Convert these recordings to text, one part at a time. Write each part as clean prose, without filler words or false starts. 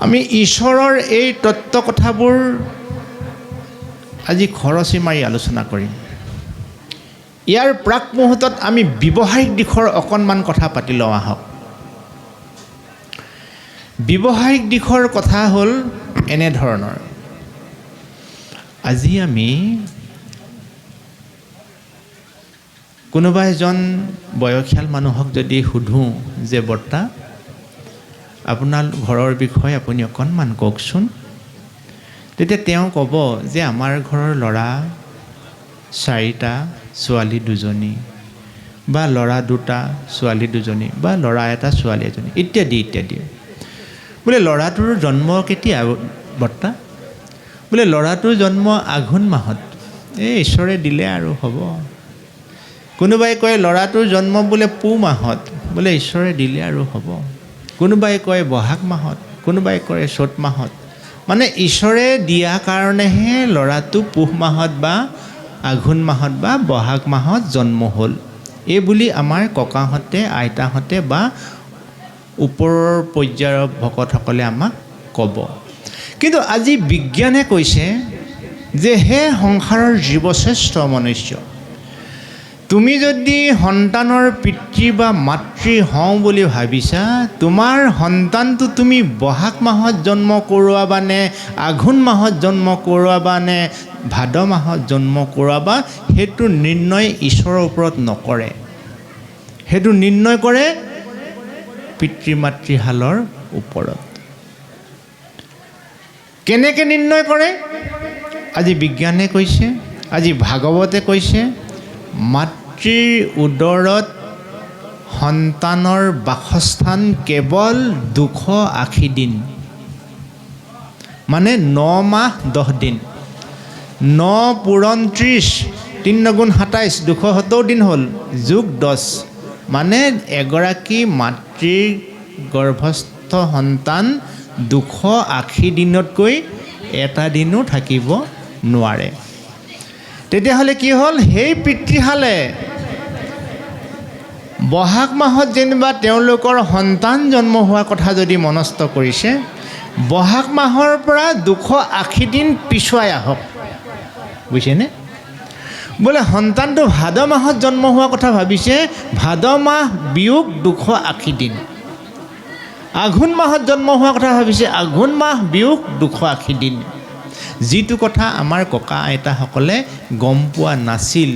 আমি ঈশ্বৰৰ এই তত্ত্ব কথাবোৰ আজি খৰচি মাৰি আলোচনা কৰিম। ইয়াৰ প্ৰাক মুহূৰ্তত আমি ব্যৱহাৰিক দিশৰ অকণমান কথা পাতি লওঁ আহক। ব্যৱহাৰিক দিশৰ কথা হ'ল এনেধৰণৰ, আজি আমি কোনোবা এজন বয়সীয়াল মানুহক যদি সোধোঁ যে বৰ্তা আপোনাৰ ঘৰৰ বিষয়ে আপুনি অকণমান কওকচোন, তেতিয়া তেওঁ ক'ব যে আমাৰ ঘৰৰ ল'ৰা 4টা, ছোৱালী 2জনী, বা ল'ৰা 2টা, ছোৱালী 2জনী, বা ল'ৰা 1টা, ছোৱালী 1জনী, ইত্যাদি ইত্যাদি। বোলে ল'ৰাটোৰ জন্ম কেতিয়া বৰ্তা? বোলে ল'ৰাটোৰ জন্ম আঘোণ মাহত, ঈশ্বৰে দিলে আৰু হ'ব। কোনোবাই কয় ল'ৰাটোৰ জন্ম বোলে পুহ মাহত, বোলে ঈশ্বৰে দিলে আৰু হ'ব। কোনোবাই কয় বহাগ মাহত, কোনোবাই কয় চ'ত মাহত। মানে ঈশ্বৰে দিয়া কাৰণেহে ল'ৰাটো পুহ মাহত বা আঘোণ মাহত বা বহাগ মাহত জন্ম হ'ল, এই বুলি আমাৰ ককাহঁতে, আইতাহঁতে বা ওপৰৰ পৰ্যায়ৰ ভকতসকলে আমাক ক'ব। কিন্তু আজি বিজ্ঞানে কৈছে যে হে সংসাৰৰ জীৱশ্ৰেষ্ঠ মনুষ্য, তুমি যদি সন্তানৰ পিতৃ বা মাতৃ হওঁ বুলি ভাবিছা, তোমাৰ সন্তানটো তুমি বহাগ মাহত জন্ম কৰোৱাবা নে আঘোণ মাহত জন্ম কৰোৱাবা নে ভাদ মাহত জন্ম কৰোৱাবা, সেইটো নিৰ্ণয় ঈশ্বৰৰ ওপৰত নকৰে। সেইটো নিৰ্ণয় কৰে পিতৃ মাতৃহালৰ ওপৰত। কেনেকৈ নিৰ্ণয় কৰে? আজি বিজ্ঞানে কৈছে, আজি ভাগৱতে কৈছে, মাতৃৰ উদৰত সন্তানৰ বাসস্থান কেৱল 280 দিন, মানে 9 মাহ 10 দিন। 9 পূৰণ 30, 3 9 27, 270 দিন হ'ল, যোগ 10, মানে এগৰাকী মাতৃৰ গৰ্ভস্থ সন্তান 280 দিনতকৈ এটা দিনো থাকিব নোৱাৰে। তেতিয়াহ'লে কি হ'ল? সেই পিতৃহালে বহাগ মাহত যেনিবা তেওঁলোকৰ সন্তান জন্ম হোৱাৰ কথা যদি মনস্থ কৰিছে, বহাগ মাহৰ পৰা 280 দিন পিছুৱাই আহক, বুজিছেনে? বোলে সন্তানটো ভাদ মাহত জন্ম হোৱাৰ কথা ভাবিছে, ভাদ মাহ বিয়োগ 280 দিন। আঘোণ মাহত জন্ম হোৱাৰ কথা ভাবিছে, আঘোণ মাহ বিয়োগ 280 দিন। যিটো কথা আমাৰ ককা আইতাসকলে গম পোৱা নাছিল,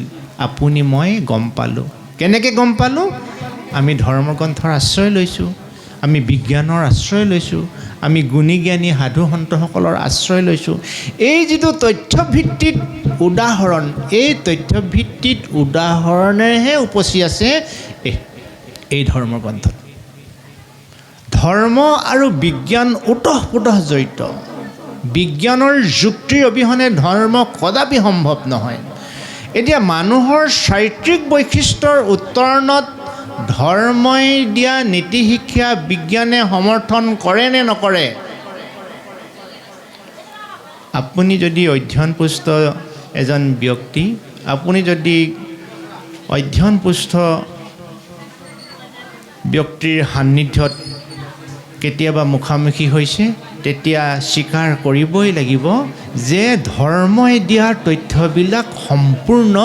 আপুনি মই গম পালোঁ। কেনেকৈ গম পালোঁ? আমি ধৰ্মগ্ৰন্থৰ আশ্ৰয় লৈছোঁ, আমি বিজ্ঞানৰ আশ্ৰয় লৈছোঁ, আমি গুণী জ্ঞানী সাধু সন্তসকলৰ আশ্ৰয় লৈছোঁ। এই যিটো তথ্যভিত্তিক উদাহৰণ, এই তথ্যভিত্তিক উদাহৰণেহে উপচি আছে এই ধৰ্মগ্ৰন্থত। ধৰ্ম আৰু বিজ্ঞান ওতঃপ্ৰোতঃ জড়িত। বিজ্ঞানৰ যুক্তিৰ অবিহনে ধৰ্ম কদাপি সম্ভৱ নহয়। এতিয়া মানুহৰ চাৰিত্ৰিক বৈশিষ্ট্যৰ উত্তৰণত ধৰ্মই দিয়া নীতি শিক্ষা বিজ্ঞানে সমৰ্থন কৰে নে নকৰে? আপুনি যদি অধ্যয়নপুষ্ট এজন ব্যক্তি, আপুনি যদি অধ্যয়নপুষ্ট ব্যক্তিৰ সান্নিধ্যত কেতিয়াবা মুখামুখি হৈছে, তেতিয়া স্বীকাৰ কৰিবই লাগিব যে ধৰ্মই দিয়া তথ্যবিলাক সম্পূৰ্ণ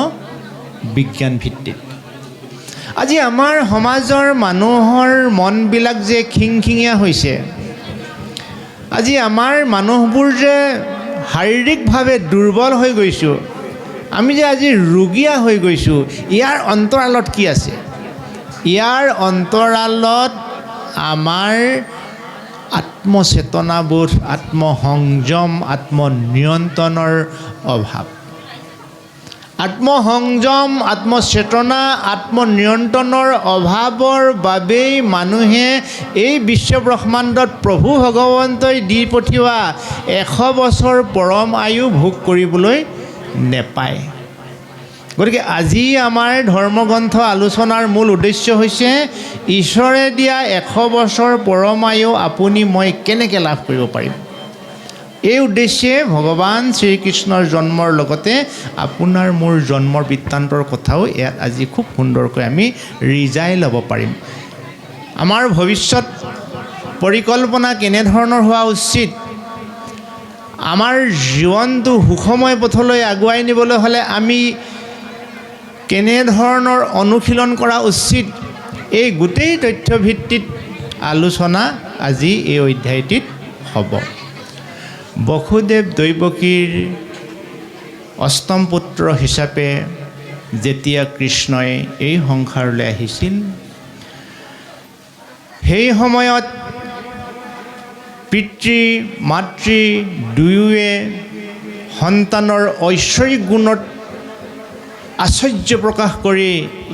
বিজ্ঞানভিত্তিক। আজি আমাৰ সমাজৰ মানুহৰ মনবিলাক যে খিংখিঙীয়া হৈছে, আজি আমাৰ মানুহবোৰ যে শাৰীৰিকভাৱে দুৰ্বল হৈ গৈছোঁ, আমি যে আজি ৰোগীয়া হৈ গৈছোঁ, ইয়াৰ অন্তৰালত কি আছে? ইয়াৰ অন্তৰালত আমাৰ আত্মচেতনাবোধ, আত্মসংযম, আত্মনিয়ন্ত্ৰণৰ অভাৱ। আত্মসংযম, আত্মচেতনা, আত্মনিয়ন্ত্ৰণৰ অভাৱৰ বাবেই মানুহে এই বিশ্বব্ৰহ্মাণ্ডত প্ৰভু ভগৱন্তই দি পঠিওৱা 100 বছৰ পৰম আয়ু ভোগ কৰিবলৈ নেপায়। গতিকে আজি আমাৰ ধৰ্মগ্ৰন্থ আলোচনাৰ মূল উদ্দেশ্য হৈছে ঈশ্বৰে দিয়া 100 বছৰ পৰম আয়ু আপুনি মই কেনেকৈ লাভ কৰিব পাৰিম। এই উদ্দেশ্যে ভগৱান শ্ৰীকৃষ্ণৰ জন্মৰ লগতে আপোনাৰ মোৰ জন্মৰ বৃত্তান্তৰ কথাও ইয়াত আজি খুব সুন্দৰকৈ আমি ৰিজাই ল'ব পাৰিম। আমাৰ ভৱিষ্যত পৰিকল্পনা কেনেধৰণৰ হোৱা উচিত, আমাৰ জীৱনটো সুখময় পথলৈ আগুৱাই নিবলৈ হ'লে আমি কেনেধৰণৰ অনুশীলন কৰা উচিত, এই গোটেই তথ্যভিত্তিত আলোচনা আজি এই অধ্যায়টিত হ'ব। বসুদেৱ দৈৱকীৰ অষ্টম পুত্ৰ হিচাপে যেতিয়া কৃষ্ণই এই সংসাৰলৈ আহিছিল, সেই সময়ত পিতৃ মাতৃ দুয়োৱে সন্তানৰ ঐশ্বৰিক গুণত আশ্চৰ্য প্ৰকাশ কৰি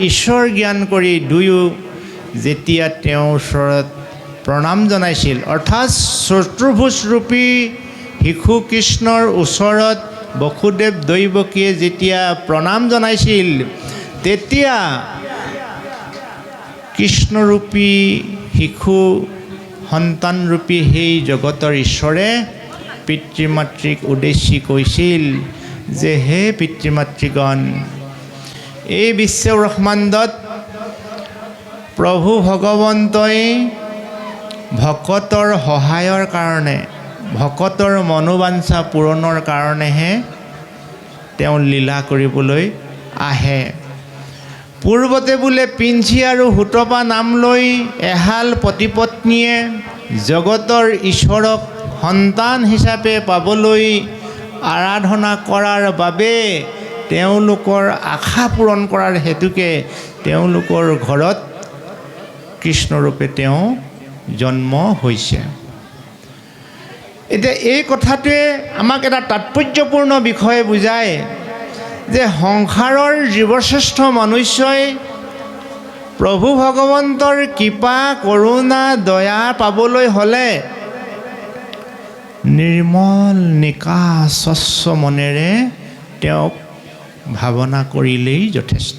ঈশ্বৰ জ্ঞান কৰি দুয়ো যেতিয়া তেওঁৰ ওচৰত প্ৰণাম জনাইছিল, অৰ্থাৎ চতুৰ্ভুজৰূপী শিশু কৃষ্ণৰ ওচৰত বসুদেৱ দৈৱকীয়ে যেতিয়া প্ৰণাম জনাইছিল, তেতিয়া কৃষ্ণৰূপী শিশু সন্তানৰূপী সেই জগতৰ ঈশ্বৰে পিতৃ মাতৃক উদ্দেশ্যি কৈছিল যে হে পিতৃ মাতৃগণ, এই বিশ্ব ব্ৰহ্মাণ্ডত প্ৰভু ভগৱন্তই ভকতৰ সহায়ৰ কাৰণে, ভকতৰ মনোবাঞ্ছা পূৰণৰ কাৰণেহে তেওঁ লীলা কৰিবলৈ আহে। পূৰ্বতে বোলে পিঞ্চি আৰু সুতপা নাম লৈ এহাল পতিপত্নীয়ে জগতৰ ঈশ্বৰক সন্তান হিচাপে পাবলৈ আৰাধনা কৰাৰ বাবে তেওঁলোকৰ আশা পূৰণ কৰাৰ হেতুকে তেওঁলোকৰ ঘৰত কৃষ্ণৰূপে তেওঁ জন্ম হৈছে। এতিয়া এই কথাটোৱে আমাক এটা তাৎপৰ্যপূৰ্ণ বিষয় বুজায় যে সংসাৰৰ জীৱশ্ৰেষ্ঠ মনুষ্যই প্ৰভু ভগৱন্তৰ কৃপা কৰোণা দয়া পাবলৈ হ'লে নিৰ্মল নিকা স্বচ্ছ মনেৰে তেওঁক ভাৱনা কৰিলেই যথেষ্ট।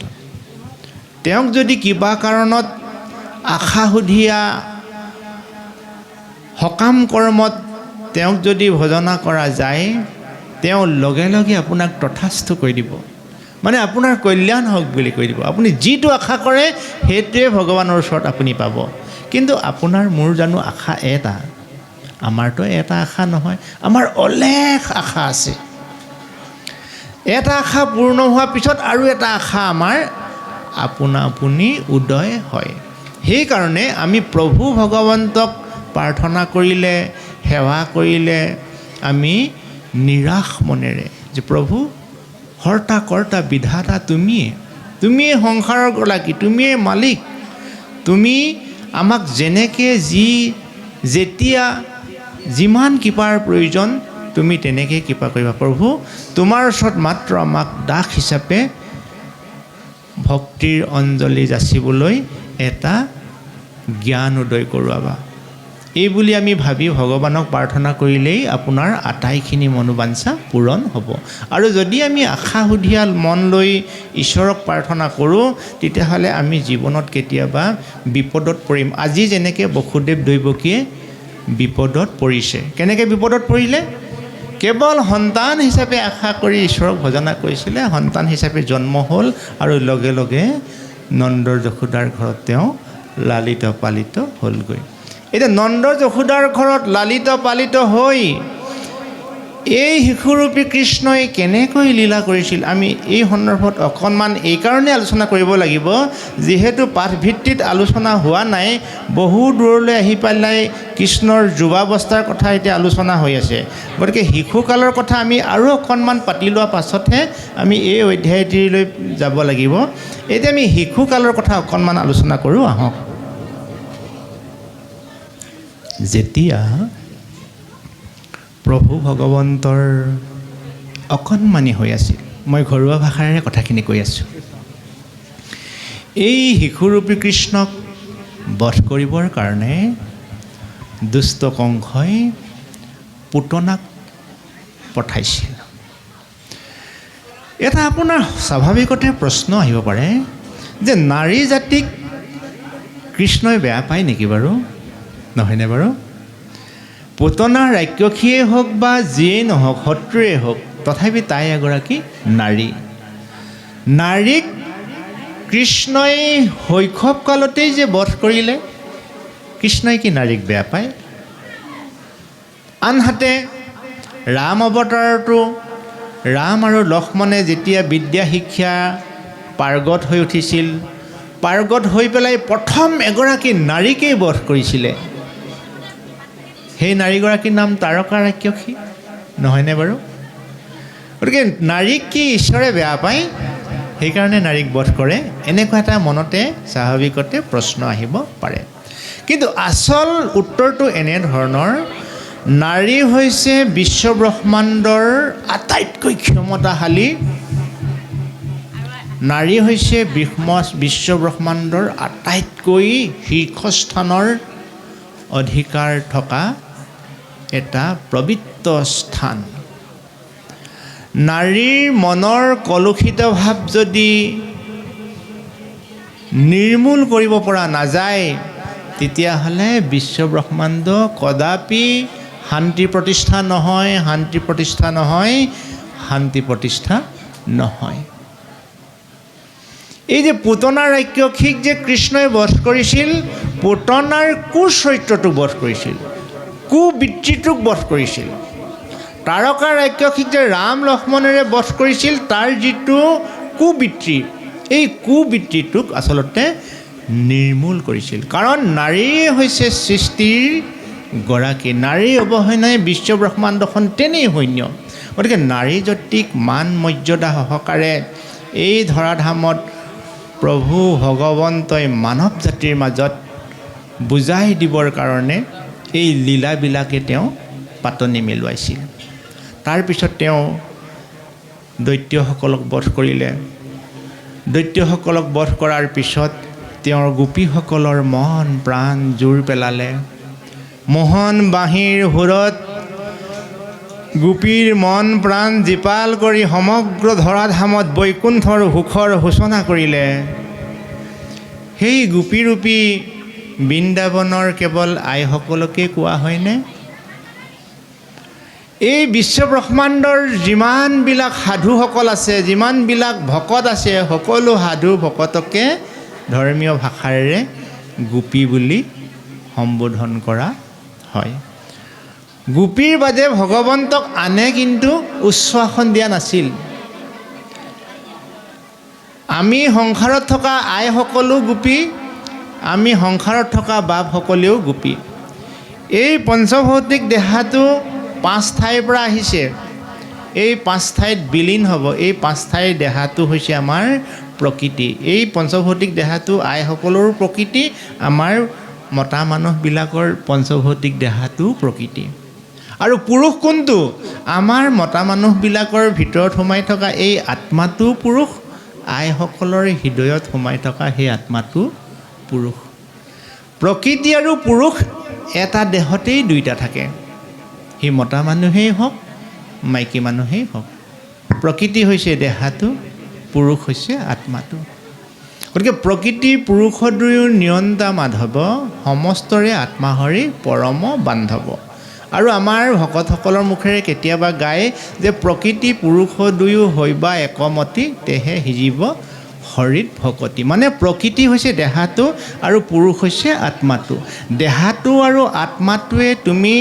তেওঁক যদি কিবা কাৰণত আশা সুধিয়া সকাম কৰ্মত তেওঁক যদি ভজনা কৰা যায়, তেওঁ লগে লগে আপোনাক তথাস্থ কৰি দিব, মানে আপোনাৰ কল্যাণ হওক বুলি কৈ দিব। আপুনি যিটো আশা কৰে সেইটোৱে ভগৱানৰ ওচৰত আপুনি পাব। কিন্তু আপোনাৰ মোৰ জানো আশা এটা? আমাৰতো এটা আশা নহয়, আমাৰ অলেখ আশা আছে। এটা আশা পূৰ্ণ হোৱাৰ পিছত আৰু এটা আশা আমাৰ আপোনা আপুনি উদয় হয়। সেইকাৰণে আমি প্ৰভু ভগৱন্তক প্ৰাৰ্থনা কৰিলে, সেৱা কৰিলে আমি নিৰাশ মনেৰে যে প্ৰভু হৰ্তা কৰ্তা বিধাতা তুমিয়ে সংসাৰৰ গৰাকী, তুমিয়ে মালিক, তুমি আমাক যেনেকৈ যেতিয়া যিমান কৃপাৰ প্ৰয়োজন তুমি তেনেকৈ কৃপা কৰিবা। প্ৰভু তোমাৰ ওচৰত মাত্ৰ আমাক দাস হিচাপে ভক্তিৰ অঞ্জলি যাচিবলৈ এটা জ্ঞান উদয় কৰোৱাবা। এই বুলি আমি ভাবি ভগৱানক প্ৰাৰ্থনা কৰিলেই আপোনাৰ আটাইখিনি মনোবাঞ্ছা পূৰণ হ'ব। আৰু যদি আমি আশা সুধিয়াল মন লৈ ঈশ্বৰক প্ৰাৰ্থনা কৰোঁ, তেতিয়াহ'লে আমি জীৱনত কেতিয়াবা বিপদত পৰিম। আজি যেনেকৈ বসুদেৱ দৈৱকীয়ে বিপদত পৰিছে। কেনেকৈ বিপদত পৰিলে? কেৱল সন্তান হিচাপে আশা কৰি ঈশ্বৰক ভজনা কৰিছিলে, সন্তান হিচাপে জন্ম হ'ল আৰু লগে লগে নন্দৰ যশোদাৰ ঘৰত তেওঁ লালিত পালিত হ'লগৈ। এতিয়া নন্দ যশোদাৰ ঘৰত লালিত পালিত হৈ এই শিশুৰূপী কৃষ্ণই কেনেকৈ লীলা কৰিছিল, আমি এই সন্দৰ্ভত অকণমান এইকাৰণে আলোচনা কৰিব লাগিব, যিহেতু পাঠভিত্তিত আলোচনা হোৱা নাই। বহু দূৰলৈ আহি পেলাই কৃষ্ণৰ যুৱাৱস্থাৰ কথা এতিয়া আলোচনা হৈ আছে। গতিকে শিশুকালৰ কথা আমি আৰু অকণমান পাতি লোৱাৰ পাছতহে আমি এই অধ্যায়টিলৈ যাব লাগিব। এতিয়া আমি শিশুকালৰ কথা অকণমান আলোচনা কৰোঁ আহক। যেতিয়া প্ৰভু ভগৱন্তৰ অকণমানি হৈ আছিল, মই ঘৰুৱা ভাষাৰে কথাখিনি কৈ আছোঁ, এই শিশুৰূপী কৃষ্ণক বধ কৰিবৰ কাৰণে দুষ্ট কংসই পুতনাক পঠাইছিল। এটা আপোনাৰ স্বাভাৱিকতে প্ৰশ্ন আহিব পাৰে যে নাৰী জাতিক কৃষ্ণই বেয়া পায় নেকি বাৰু? নহয়নে বাৰু? পুতনা ৰাক্ষসীয়ে হওক বা যিয়েই নহওক, শত্ৰুৱেই হওক, তথাপি তাই এগৰাকী নাৰী। নাৰীক কৃষ্ণই শৈশৱ কালতেই যে বধ কৰিলে, কৃষ্ণই কি নাৰীক বেয়া পায়? আনহাতে ৰাম অৱতাৰতো ৰাম আৰু লক্ষ্মণে যেতিয়া বিদ্যা শিক্ষা পাৰ্গত হৈ উঠিছিল, পাৰ্গত হৈ পেলাই প্ৰথম এগৰাকী নাৰীকেই বধ কৰিছিলে। সেই নাৰীগৰাকীৰ নাম তাৰকা ৰাক্ষসী, নহয়নে বাৰু? গতিকে নাৰীক কি ঈশ্বৰে বেয়া পায়? সেইকাৰণে নাৰীক বধ কৰে? এনেকুৱা এটা মনতে স্বাভাৱিকতে প্ৰশ্ন আহিব পাৰে। কিন্তু আচল উত্তৰটো এনেধৰণৰ, নাৰী হৈছে বিশ্বব্ৰহ্মাণ্ডৰ আটাইতকৈ ক্ষমতাশালী, নাৰী হৈছে বিশ্বব্ৰহ্মাণ্ডৰ আটাইতকৈ শীৰ্ষস্থানৰ অধিকাৰ থকা এটা পবিত্ৰ স্থান। নাৰীৰ মনৰ কলুষিত ভাৱ যদি নিৰ্মূল কৰিব পৰা নাযায়, তেতিয়াহ'লে বিশ্বব্ৰহ্মাণ্ড কদাপি শান্তি প্ৰতিষ্ঠা নহয়, শান্তি প্ৰতিষ্ঠা নহয়, শান্তি প্ৰতিষ্ঠা নহয়। এই যে পুতনা ৰাক্ষসীক যে কৃষ্ণই বধ কৰিছিল, পুতনাৰ কুচৰিত্ৰটোক বধ কৰিছিল, কুবৃত্তিটোক বধ কৰিছিল। তাৰকা ৰাক্ষসীক যে ৰাম লক্ষ্মণেৰে বধ কৰিছিল, তাৰ যিটো কুবৃত্তি, এই কুবৃত্তিটোক আচলতে নিৰ্মূল কৰিছিল। কাৰণ নাৰীয়ে হৈছে সৃষ্টিৰ গৰাকী, নাৰীৰ অৱহেলাই বিশ্বব্ৰহ্মাণ্ডখন তেনেই শূন্য। গতিকে নাৰী জাতিক মান মৰ্যাদা সহকাৰে এই ধৰাধামত প্ৰভু ভগৱন্তই মানৱ জাতিৰ মাজত বুজাই দিবৰ কাৰণে এই লীলাবিলাকে তেওঁ পাতনি মেলোৱাইছিল। তাৰপিছত তেওঁ দৈত্যসকলক বধ কৰিলে। দৈত্যসকলক বধ কৰাৰ পিছত তেওঁৰ গোপীসকলৰ মন প্ৰাণ জোৰ পেলালে। মোহন বাঁহীৰ সুৰত গোপীৰ মন প্ৰাণ জীপাল কৰি সমগ্ৰ ধৰাধামত বৈকুণ্ঠৰ সুখৰ সূচনা কৰিলে। সেই গোপীৰূপী বৃন্দাবনৰ কেৱল আইসকলকে কোৱা হয়নে? এই বিশ্বব্ৰহ্মাণ্ডৰ যিমানবিলাক সাধুসকল আছে, যিমানবিলাক ভকত আছে, সকলো সাধু ভকতকে ধৰ্মীয় ভাষাৰে গোপী বুলি সম্বোধন কৰা হয়। গোপীৰ বাদে ভগৱন্তক আনে কিন্তু উচ্চ আসন দিয়া নাছিল। আমি সংসাৰত থকা আইসকলো গোপী, আমি সংসাৰত থকা বাপসকলেও গোপী। এই পঞ্চভৌতিক দেহাটো 5 ঠাইৰ পৰা আহিছে, এই 5 ঠাইত বিলীন হ'ব। এই 5 ঠাইৰ দেহাটো হৈছে আমাৰ প্ৰকৃতি। এই পঞ্চভৌতিক দেহাটো আইসকলৰো প্ৰকৃতি, আমাৰ মতা মানুহবিলাকৰ পঞ্চভৌতিক দেহাটো প্ৰকৃতি। আৰু পুৰুষ কোনটো? আমাৰ মতা মানুহবিলাকৰ ভিতৰত সোমাই থকা এই আত্মাটো পুৰুষ, আইসকলৰ হৃদয়ত সোমাই থকা সেই আত্মাটো পুৰুষ। প্ৰকৃতি আৰু পুৰুষ এটা দেহতেই দুইটা থাকে, সি মতা মানুহেই হওক মাইকী মানুহেই হওক। প্ৰকৃতি হৈছে দেহাটো, পুৰুষ হৈছে আত্মাটো। গতিকে প্ৰকৃতি পুৰুষ দুয়ো নিৰন্তা মাধৱ, সমস্তৰে আত্মাহৰি পৰম বান্ধৱ। আৰু আমাৰ ভকতসকলৰ মুখেৰে কেতিয়াবা গায় যে প্ৰকৃতি পুৰুষ দুয়ো হৈবা একমতি, তেহে সিজিব হৰিত ভকতি। মানে প্ৰকৃতি হৈছে দেহাটো আৰু পুৰুষ হৈছে আত্মাটো। দেহাটো আৰু আত্মাটোৱে তুমি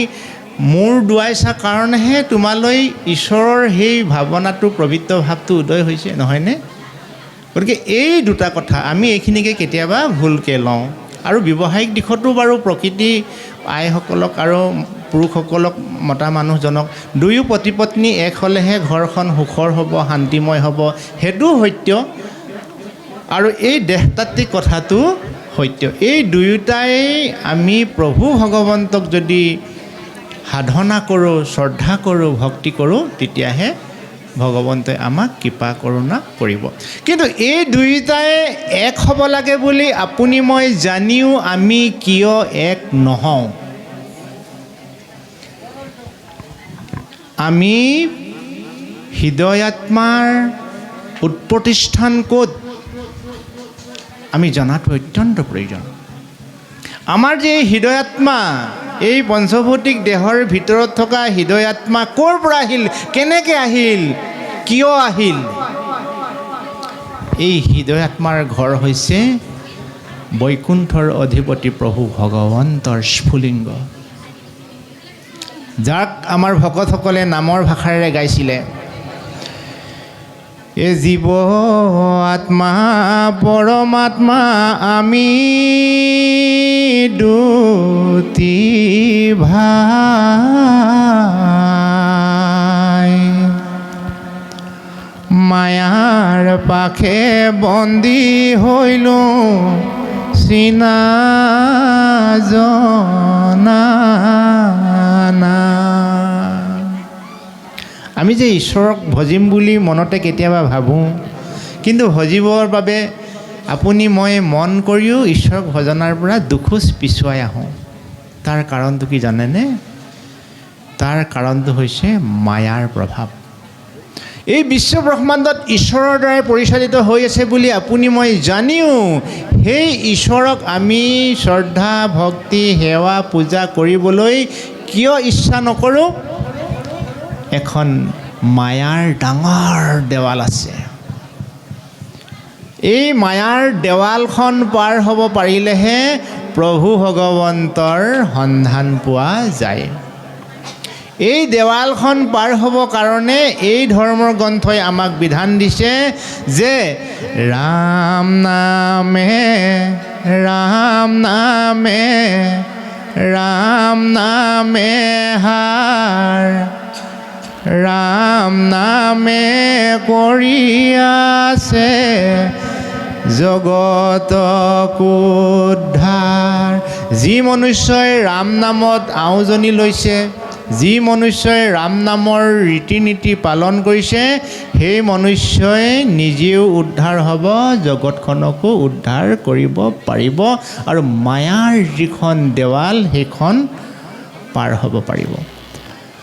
মূৰ দুৱাইছা কাৰণেহে তোমালৈ ঈশ্বৰৰ সেই ভাৱনাটো, পবিত্ৰ ভাৱটো উদয় হৈছে, নহয়নে? গতিকে এই দুটা কথা আমি এইখিনিকে কেতিয়াবা ভুলকৈ লওঁ। আৰু ব্যৱহাৰিক দিশতো বাৰু প্ৰকৃতি আইসকলক আৰু পুৰুষসকলক, মতা মানুহজনক দুয়ো পতি পত্নী এক হ'লেহে ঘৰখন সুখৰ হ'ব, শান্তিময় হ'ব, সেইটোও সত্য। আৰু এই দেহতাত্ত্বিক কথাটো সত্য। এই দুয়োটাই আমি প্ৰভু ভগৱন্তক যদি সাধনা কৰোঁ, শ্ৰদ্ধা কৰোঁ, ভক্তি কৰোঁ, তেতিয়াহে ভগৱন্তই আমাক কৃপা কৰোণা কৰিব। কিন্তু এই দুয়োটাই এক হ'ব লাগে বুলি আপুনি মই জানিও আমি কিয় এক নহওঁ? আমি হৃদয়াত্মাৰ উৎপত্তিস্থান ক'ত আমি জনাটো অত্যন্ত প্ৰয়োজন। আমাৰ যে হৃদয়াত্মা, এই পঞ্চভৌতিক দেহৰ ভিতৰত থকা হৃদয়াত্মা ক'ৰ পৰা আহিল, কেনেকৈ আহিল, কিয় আহিল? এই হৃদয়াত্মাৰ ঘৰ হৈছে বৈকুণ্ঠৰ অধিপতি প্ৰভু ভগৱন্তৰ স্ফুলিংগ। যাক আমাৰ ভকতসকলে নামৰ ভাষাৰে গাইছিলে। এ জীৱ আত্মা পৰমাত্মা আমি দুটি ভাই, মায়াৰ পাশে বন্দী হৈলো চিনা জনা নাই। আমি যে ঈশ্বৰক ভজিম বুলি মনতে কেতিয়াবা ভাবোঁ, কিন্তু ভজিবৰ বাবে আপুনি মই মন কৰিও ঈশ্বৰক ভজনাৰ পৰা দুখোজ পিছুৱাই আহোঁ। তাৰ কাৰণটো কি জানেনে? তাৰ কাৰণটো হৈছে মায়াৰ প্ৰভাৱ। এই বিশ্ব ব্ৰহ্মাণ্ডত ঈশ্বৰৰ দ্বাৰাই পৰিচালিত হৈ আছে বুলি আপুনি মই জানিও সেই ঈশ্বৰক আমি শ্ৰদ্ধা ভক্তি সেৱা পূজা কৰিবলৈ কিয় ইচ্ছা নকৰোঁ? এখন মায়াৰ ডাঙৰ দেৱাল আছে। এই মায়াৰ দেৱালখন পাৰ হ'ব পাৰিলেহে প্ৰভু ভগৱন্তৰ সন্ধান পোৱা যায়। এই দেৱালখন পাৰ হ'ব কাৰণে এই ধৰ্মৰ গ্ৰন্থই আমাক বিধান দিছে যে ৰাম নামে ৰাম নামে ৰাম নামে হাৰ, ৰাম নামে কৰি আছে জগতক উদ্ধাৰ। যি মনুষ্যই ৰাম নামত আওজনি লৈছে, যি মনুষ্যই ৰাম নামৰ ৰীতি নীতি পালন কৰিছে, সেই মনুষ্যই নিজেও উদ্ধাৰ হ'ব, জগতখনকো উদ্ধাৰ কৰিব পাৰিব আৰু মায়াৰ যিখন দেৱাল সেইখন পাৰ হ'ব পাৰিব।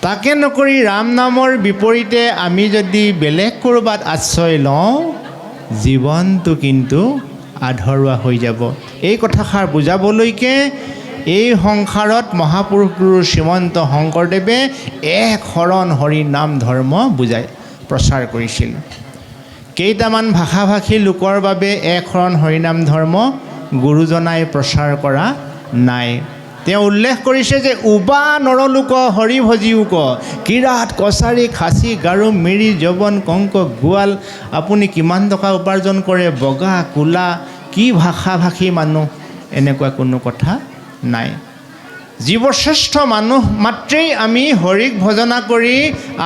তাকে নকৰি ৰাম নামৰ বিপৰীতে আমি যদি বেলেগ ক'ৰবাত আশ্ৰয় লওঁ, জীৱনটো কিন্তু আধৰুৱা হৈ যাব। এই কথাষাৰ বুজাবলৈকে এই সংসাৰত মহাপুৰুষ গুৰু শ্ৰীমন্ত শংকৰদেৱে এক শৰণ হৰি নাম ধৰ্ম বুজাই প্ৰচাৰ কৰিছিল। কেইটামান ভাষাভাষী লোকৰ বাবে এক শৰণ হৰিনাম ধৰ্ম গুৰুজনাই প্ৰচাৰ কৰা নাই। তেওঁ উল্লেখ কৰিছে যে উবা নৰলোক হৰি ভজিওক, কিৰাত কছাৰী খাচী গাৰো মিৰি যৱন কংক গোৱাল। আপুনি কিমান টকা উপাৰ্জন কৰে, বগা কোলা, কি ভাষাভাষী মানুহ, এনেকুৱা কোনো কথা নাই। জীৱশ্ৰেষ্ঠ মানুহ মাত্ৰেই আমি হৰিক ভজনা কৰি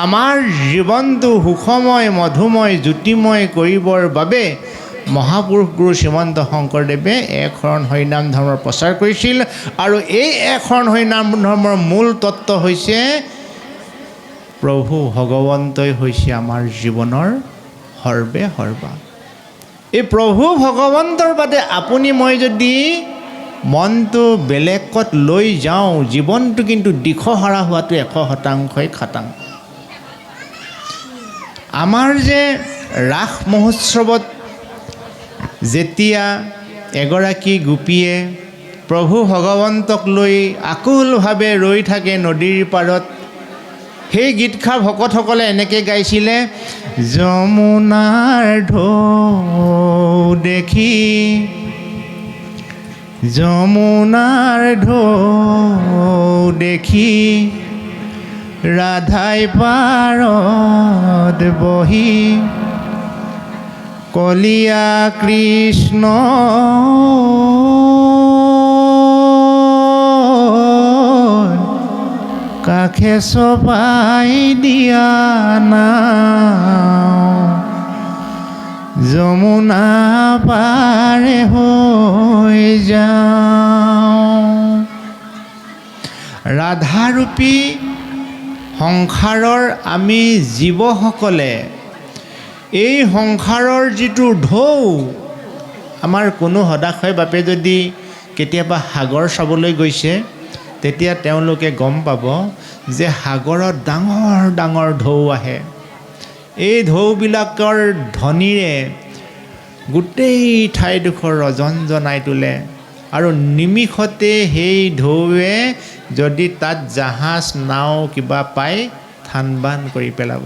আমাৰ জীৱনটো সুখময় মধুময় জ্যোতিময় কৰিবৰ বাবে মহাপুৰুষ গুৰু শ্ৰীমন্ত শংকৰদেৱে এক শৰণ হৰিনাম ধৰ্মৰ প্ৰচাৰ কৰিছিল। আৰু এই এক শৰণ হৰিনাম ধৰ্মৰ মূল তত্ত্ব হৈছে প্ৰভু ভগৱন্তই হৈছে আমাৰ জীৱনৰ সৰ্বে সৰ্বা। এই প্ৰভু ভগৱন্তৰ বাদে আপুনি মই যদি মনটো বেলেগত লৈ যাওঁ, জীৱনটো কিন্তু দিশহাৰা হোৱাটো 100%ই খাটাং। আমাৰ যে ৰাস মহোৎসৱত যেতিয়া এগৰাকী গোপীয়ে প্ৰভু ভগৱন্তক লৈ আকুলভাৱে ৰৈ থাকে নদীৰ পাৰত, সেই গীতষাৰ ভকতসকলে এনেকৈ গাইছিলে, যমুনাৰ ঢৌ দেখি, যমুনাৰ ঢৌ দেখি, ৰাধাই পাৰত বহি, কলিয়া কৃষ্ণ কাষে চপাই দিয়া নাও, যমুনা পাৰে হৈ যাওঁ। ৰাধাৰূপী সংসাৰৰ আমি জীৱসকলে এই সংসাৰৰ যিটো ঢৌ, আমাৰ কোনো সদাশয় বাপে যদি কেতিয়াবা সাগৰ চাবলৈ গৈছে, তেতিয়া তেওঁলোকে গম পাব যে সাগৰত ডাঙৰ ডাঙৰ ঢৌ আহে। এই ঢৌবিলাকৰ ধ্বনিৰে গোটেই ঠাইডোখৰ ৰজনজনাই তোলে আৰু নিমিষতে সেই ঢৌৱে যদি তাত জাহাজ নাও কিবা পায় থান বান কৰি পেলাব।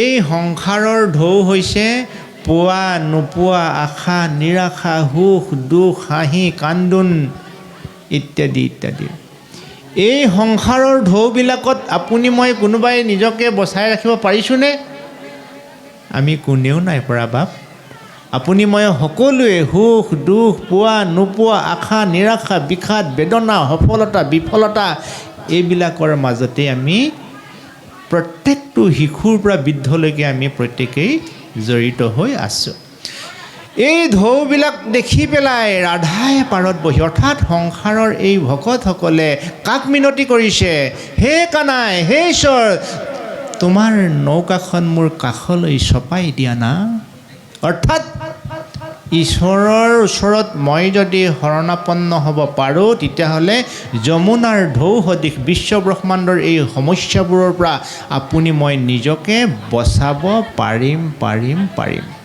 এই সংসাৰৰ ঢৌ হৈছে পোৱা নোপোৱা আশা নিৰাশা, সুখ দুখ, হাঁহি কান্দোন ইত্যাদি ইত্যাদি। এই সংসাৰৰ ঢৌবিলাকত আপুনি মই কোনোবাই নিজকে বচাই ৰাখিব পাৰিছোঁনে? আমি কোনেও নাই পৰা বাপ। আপুনি মই সকলোৱে সুখ দুখ পোৱা নোপোৱা আশা নিৰাশা বিষাদ বেদনা সফলতা বিফলতা এইবিলাকৰ মাজতে আমি প্ৰত্যেকটো শিশুৰ পৰা বৃদ্ধলৈকে আমি প্ৰত্যেকেই জড়িত হৈ আছোঁ। এই ঢৌবিলাক দেখি পেলাই ৰাধাই পাৰত বহি অৰ্থাৎ সংসাৰৰ এই ভকতসকলে কাক মিনতি কৰিছে? হে কানাই, হে ঈশ্বৰ, তোমাৰ নৌকাখন মোৰ কাষলৈ চপাই দিয়া না। অৰ্থাৎ ঈশ্বৰৰ ওচৰত মই যদি শৰণাপন্ন হ'ব পাৰোঁ তেতিয়াহ'লে যমুনাৰ ঢৌ সদৃশ বিশ্বব্ৰহ্মাণ্ডৰ এই সমস্যাবোৰৰ পৰা আপুনি মই নিজকে বচাব পাৰিম পাৰিম পাৰিম।